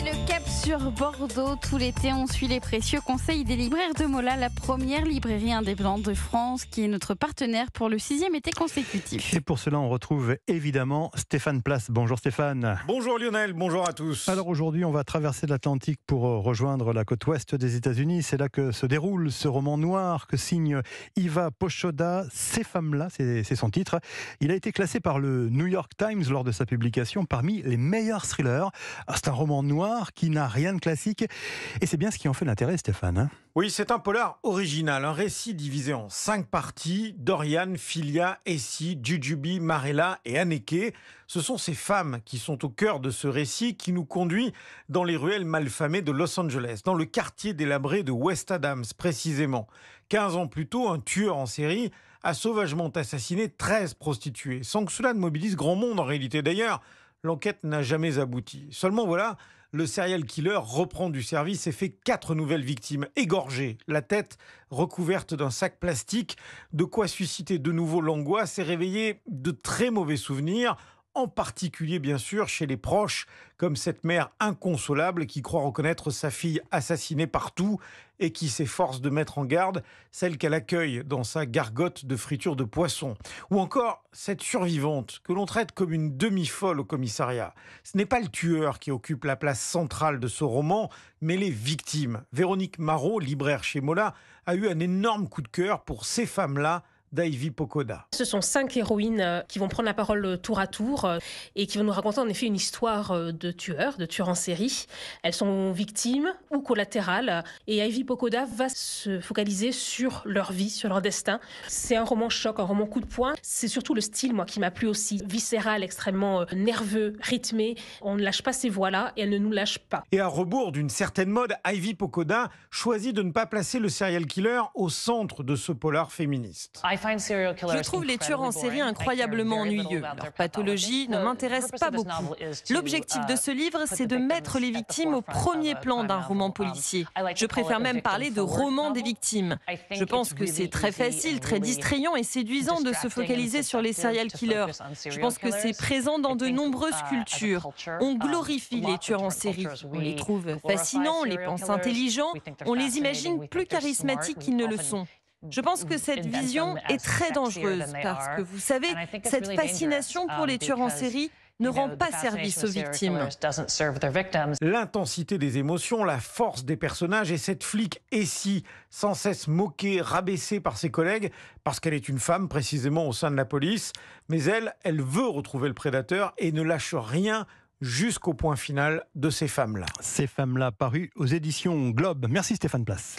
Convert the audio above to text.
Et le cap sur Bordeaux, tout l'été, on suit les précieux conseils des libraires de Mola, la première librairie indépendante de France, qui est notre partenaire pour le 6e été consécutif. Et pour cela, on retrouve évidemment Stéphane Place. Bonjour Stéphane. Bonjour Lionel, bonjour à tous. Alors aujourd'hui, on va traverser l'Atlantique pour rejoindre la côte ouest des États-Unis. C'est là que se déroule ce roman noir que signe Iva Pochoda, Ces femmes-là, c'est son titre. Il a été classé par le New York Times lors de sa publication parmi les meilleurs thrillers. C'est un roman noir qui n'a rien de classique et c'est bien ce qui en fait l'intérêt, Stéphane. Oui, c'est un polar original, un récit divisé en 5 parties. Dorian, Filia, Essie, Jujubee, Marella et Anneke. Ce sont ces femmes qui sont au cœur de ce récit qui nous conduit dans les ruelles malfamées de Los Angeles, dans le quartier délabré de West Adams précisément. 15 ans plus tôt, un tueur en série a sauvagement assassiné 13 prostituées, sans que cela ne mobilise grand monde en réalité. D'ailleurs, l'enquête n'a jamais abouti. Seulement voilà, le serial killer reprend du service et fait 4 nouvelles victimes égorgées, la tête recouverte d'un sac plastique, de quoi susciter de nouveau l'angoisse et réveiller de très mauvais souvenirs, en particulier bien sûr chez les proches, comme cette mère inconsolable qui croit reconnaître sa fille assassinée partout et qui s'efforce de mettre en garde celle qu'elle accueille dans sa gargote de friture de poisson. Ou encore cette survivante que l'on traite comme une demi-folle au commissariat. Ce n'est pas le tueur qui occupe la place centrale de ce roman, mais les victimes. Véronique Marot, libraire chez Mola, a eu un énorme coup de cœur pour Ces femmes-là d'Ivy Pochoda. Ce sont 5 héroïnes qui vont prendre la parole tour à tour et qui vont nous raconter en effet une histoire de tueurs en série. Elles sont victimes ou collatérales et Ivy Pochoda va se focaliser sur leur vie, sur leur destin. C'est un roman choc, un roman coup de poing. C'est surtout le style, moi, qui m'a plu aussi. Viscéral, extrêmement nerveux, rythmé. On ne lâche pas ces voix-là et elle ne nous lâche pas. Et à rebours d'une certaine mode, Ivy Pochoda choisit de ne pas placer le serial killer au centre de ce polar féministe. Je trouve les tueurs en série incroyablement ennuyeux. Leur pathologie ne m'intéresse pas beaucoup. L'objectif de ce livre, c'est de mettre les victimes au premier plan d'un roman policier. Je préfère même parler de roman des victimes. Je pense que c'est très facile, très distrayant et séduisant de se focaliser sur les serial killers. Je pense que c'est présent dans de nombreuses cultures. On glorifie les tueurs en série. On les trouve fascinants, on les pense intelligents, on les imagine plus charismatiques qu'ils ne le sont. Je pense que cette vision est très dangereuse parce que, vous savez, cette fascination pour les tueurs en série ne rend pas service aux victimes. L'intensité des émotions, la force des personnages et cette flic Essie, sans cesse moquée, rabaissée par ses collègues parce qu'elle est une femme précisément au sein de la police. Mais elle veut retrouver le prédateur et ne lâche rien jusqu'au point final de Ces femmes-là. Ces femmes-là, parues aux éditions Globe. Merci Stéphane Place.